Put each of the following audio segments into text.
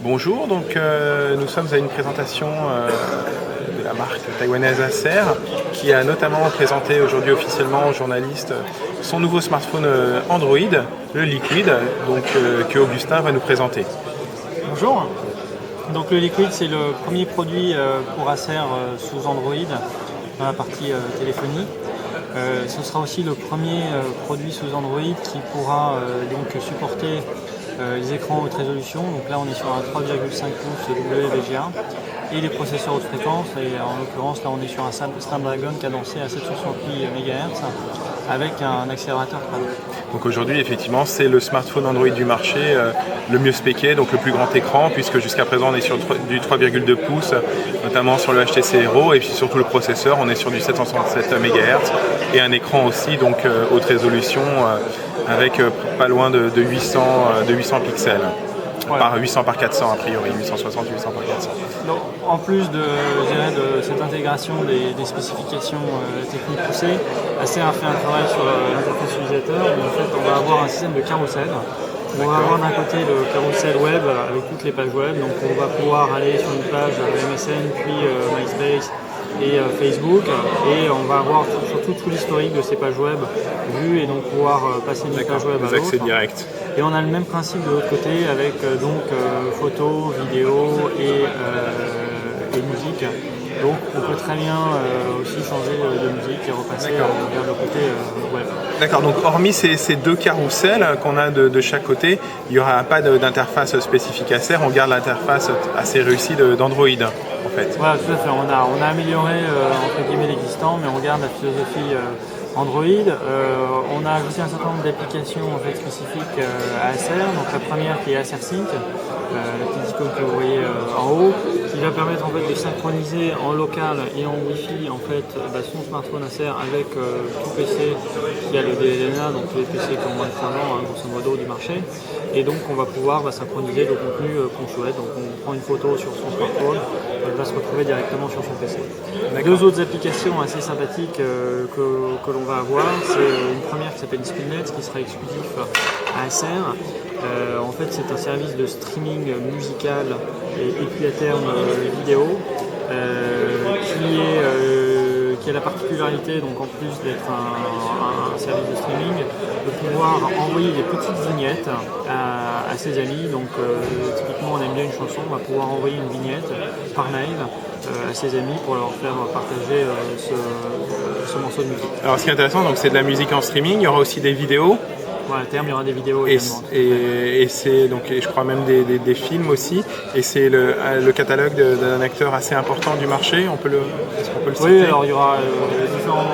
Bonjour, nous sommes à une présentation de la marque taïwanaise Acer qui a notamment présenté aujourd'hui officiellement aux journalistes son nouveau smartphone Android, le Liquid, que Augustin va nous présenter. Bonjour, donc le Liquid c'est le premier produit pour Acer sous Android dans la partie téléphonie. Ce sera aussi le premier produit sous Android qui pourra donc supporter les écrans haute résolution. Donc là on est sur un 3,5 pouces WVGA et les processeurs haute fréquence, et en l'occurrence là on est sur un Snapdragon cadencé à 768 MHz avec un accélérateur quad. Donc aujourd'hui effectivement c'est le smartphone Android du marché le mieux spéqué, donc le plus grand écran, puisque jusqu'à présent on est sur du 3,2 pouces, notamment sur le HTC Aero, et puis surtout le processeur, on est sur du 767 MHz et un écran aussi donc haute résolution avec pas loin de 800 pixels. Voilà. Par 800 par 400 a priori, 860, 800 par 400. Donc, en plus de cette intégration des spécifications techniques poussées, Acer a fait un travail sur l'interface utilisateur où en fait on va avoir un système de carrousel. On va avoir d'un côté le carrousel web avec toutes les pages web, donc on va pouvoir aller sur une page MSN, puis MySpace et Facebook, et on va avoir surtout tout l'historique de ces pages web vues et donc pouvoir passer d'une page web à l'autre. Accès direct. Et on a le même principe de l'autre côté avec photos, vidéos et musique. Donc on peut très bien aussi changer de musique et repasser vers le côté web. D'accord, donc hormis ces deux carousels qu'on a de chaque côté, il n'y aura pas d'interface spécifique Acer, on garde l'interface assez réussie d'Android en fait. Voilà, tout à fait, on a amélioré entre guillemets l'existant, mais on garde la philosophie Android. On a ajouté un certain nombre d'applications en fait, spécifiques à Acer. Donc la première qui est Acer Sync, la petite icône que vous voyez en haut, qui va permettre en fait, de synchroniser en local et en Wi-Fi en fait, son smartphone Acer avec tout PC qui a le DLNA, donc tous les PC qui ont moins de 3 ans, grosso modo, du marché. Et donc on va pouvoir synchroniser le contenu qu'on souhaite. Donc on prend une photo sur son smartphone, elle va se retrouver directement sur son PC. Deux autres applications assez sympathiques que l'on va avoir, c'est une première qui s'appelle Spinnet, qui sera exclusif à Acer. En fait c'est un service de streaming musical et puis à terme vidéo qui a la particularité, donc en plus d'être un service de streaming, de pouvoir envoyer des petites vignettes à ses amis. Donc typiquement on aime bien une chanson, on va pouvoir envoyer une vignette par mail à ses amis pour leur faire partager ce morceau de musique. Alors ce qui est intéressant, donc c'est de la musique en streaming, il y aura aussi des vidéos. Ouais, à terme, il y aura des vidéos également. Et je crois même des films aussi. Et c'est le catalogue d'un acteur assez important du marché. Est-ce qu'on peut le citer? Oui, alors il y aura différents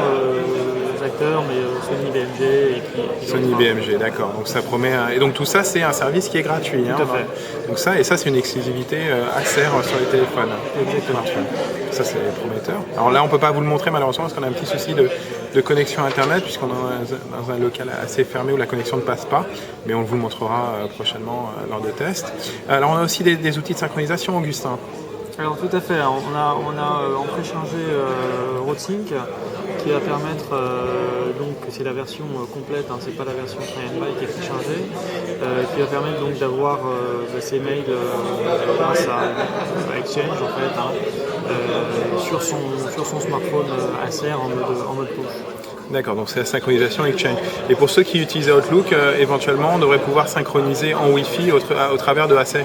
acteurs, mais Sony, BMG et puis Sony, BMG, d'accord. Donc ça promet. Et donc tout ça, c'est un service qui est gratuit. Tout à fait. Donc ça, c'est une exclusivité Acer sur les téléphones. Exactement. Ça, c'est prometteur. Alors là, on ne peut pas vous le montrer malheureusement parce qu'on a un petit souci de connexion Internet, puisqu'on est dans un local assez fermé où la connexion ne passe pas. Mais on vous le montrera prochainement lors de tests. Alors on a aussi des outils de synchronisation, Augustin. Alors tout à fait, on a en préchargé RoadSync qui va permettre, donc c'est la version complète, c'est pas la version try and buy qui est préchargée, qui va permettre donc d'avoir ses mails grâce à Exchange en fait, sur son smartphone Acer en mode push. D'accord, donc c'est la synchronisation Exchange. Et pour ceux qui utilisent Outlook, éventuellement, on devrait pouvoir synchroniser en Wi-Fi au travers de Acer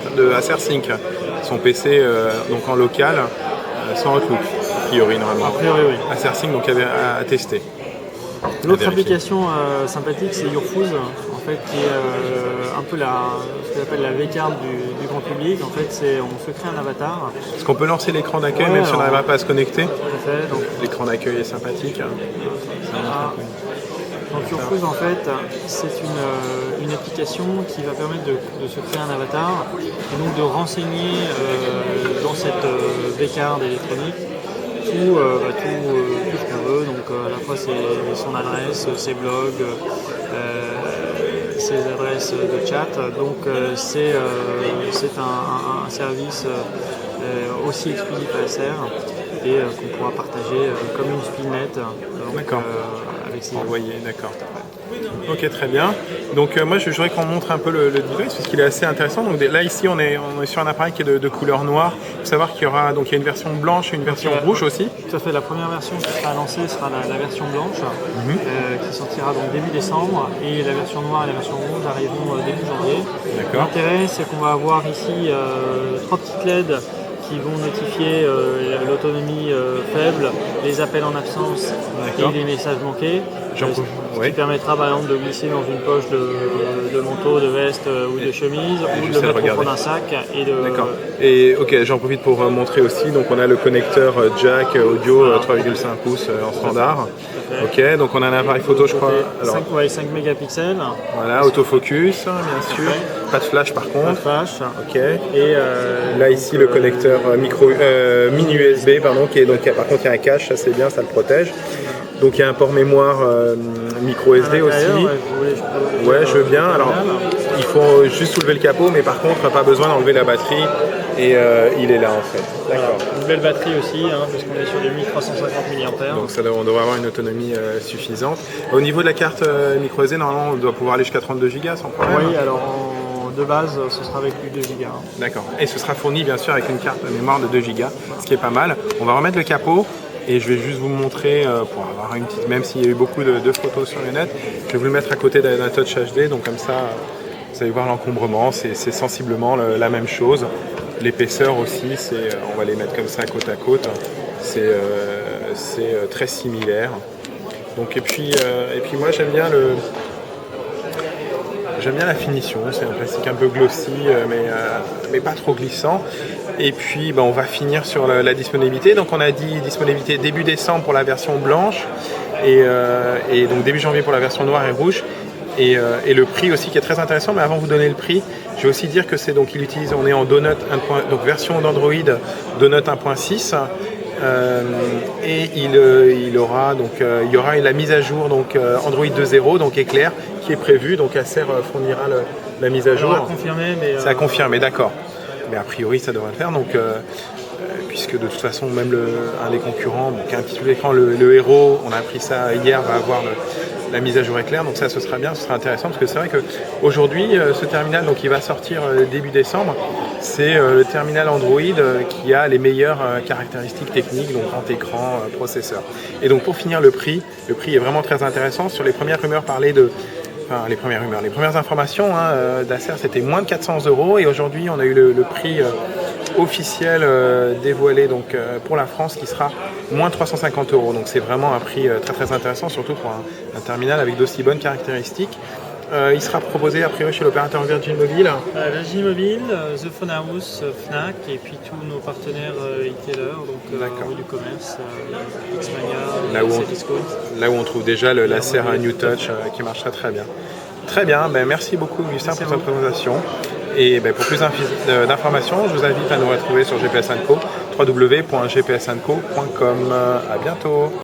Sync, son PC donc en local, sans Outlook, a priori normalement. A priori, oui. Acer Sync, donc à tester. L'autre application sympathique, c'est YourFood, en fait, qui est un peu ce qu'on appelle la V-card du grand public. En fait, on se crée un avatar. Est-ce qu'on peut lancer l'écran d'accueil même si on n'arrive pas à se connecter? Tout à fait. L'écran d'accueil est sympathique. Donc YourFood, en fait, c'est une application qui va permettre de se créer un avatar et donc de renseigner dans cette V-card électronique tout ce qu'on veut. Donc à la fois son adresse, ses blogs, ses adresses de chat. Donc c'est un service aussi exclusif à Acer et qu'on pourra partager comme une Spinnet. D'accord. Avec ses envoyé, d'accord. Ok, très bien. Donc moi je voudrais qu'on montre un peu le device parce qu'il est assez intéressant. Donc là ici on est sur un appareil qui est de couleur noire. Il faut savoir qu'il y aura donc il y a une version blanche et une version rouge aussi. Tout à fait. La première version qui sera lancée sera la version blanche qui sortira donc début décembre, et la version noire et la version rouge arriveront début janvier. D'accord. L'intérêt, c'est qu'on va avoir ici 3 petites LED qui vont notifier l'autonomie faible, les appels en absence et les messages manqués. Ce qui permettra par exemple de glisser dans une poche de manteau, de veste ou de chemise, ou de le mettre au fond d'un sac. D'accord. Et ok, j'en profite pour montrer aussi, donc on a le connecteur jack audio 3,5 pouces en standard. Ok, donc on a un appareil photo, je crois. 5 mégapixels. Voilà, autofocus, bien sûr. Pas de flash par contre. Pas de flash. Ok. Et là ici le connecteur mini USB, pardon, qui est donc par contre il y a un cache, ça c'est bien, ça le protège. Donc il y a un port mémoire micro SD aussi. Ouais, je veux bien. Alors il faut juste soulever le capot, mais par contre pas besoin d'enlever la batterie, et il est là en fait. D'accord. Une belle batterie aussi, parce qu'on est sur du 1350 mAh. Donc ça, on devrait avoir une autonomie suffisante. Au niveau de la carte micro SD, normalement on doit pouvoir aller jusqu'à 32 Go sans problème. Oui, alors de base ce sera avec du 2 Go. D'accord. Et ce sera fourni bien sûr avec une carte mémoire de 2 Go, ce qui est pas mal. On va remettre le capot. Et je vais juste vous montrer, pour avoir une petite, même s'il y a eu beaucoup de photos sur le net, je vais vous le mettre à côté d'un Touch HD, donc comme ça, vous allez voir l'encombrement, c'est sensiblement la même chose. L'épaisseur aussi, on va les mettre comme ça côte à côte, c'est très similaire. Donc, et puis moi j'aime bien la finition, c'est un plastique un peu glossy, mais pas trop glissant. Et puis on va finir sur la disponibilité. Donc on a dit disponibilité début décembre pour la version blanche, et donc début janvier pour la version noire et rouge. Et le prix aussi qui est très intéressant. Mais avant de vous donner le prix, je vais aussi dire que on est en Donut 1. Donc version d'Android Donut 1.6. Et il y aura la mise à jour donc Android 2.0, donc éclair, qui est prévue. Donc Acer fournira la mise à jour. C'est à confirmer, d'accord. Mais a priori ça devrait le faire. Donc puisque de toute façon même un des concurrents, qui a un petit peu d'écran, le Hero, on a appris ça hier, va avoir la mise à jour éclair. Donc ça, ce sera bien, ce sera intéressant, parce que c'est vrai qu'aujourd'hui ce terminal, donc il va sortir début décembre. C'est le terminal Android qui a les meilleures caractéristiques techniques, donc grand écran, processeur. Et donc pour finir, le prix est vraiment très intéressant. Sur les premières rumeurs parlaient les premières informations d'Acer, c'était moins de 400 €, et aujourd'hui on a eu le prix officiel dévoilé donc, pour la France, qui sera moins 350 €. Donc c'est vraiment un prix très très intéressant, surtout pour un terminal avec d'aussi bonnes caractéristiques. Il sera proposé a priori chez l'opérateur Virgin Mobile. Virgin Mobile, The Phone House, Fnac, et puis tous nos partenaires e-tailers, donc rue du commerce, Xmania, Cdiscount. Là où on trouve déjà l'Acer New Touch qui marche très très bien. Très bien, merci beaucoup Augustin pour cette présentation. Et pour plus d'informations, je vous invite à nous retrouver sur GPS & Co, www.gpsandco.com. À bientôt.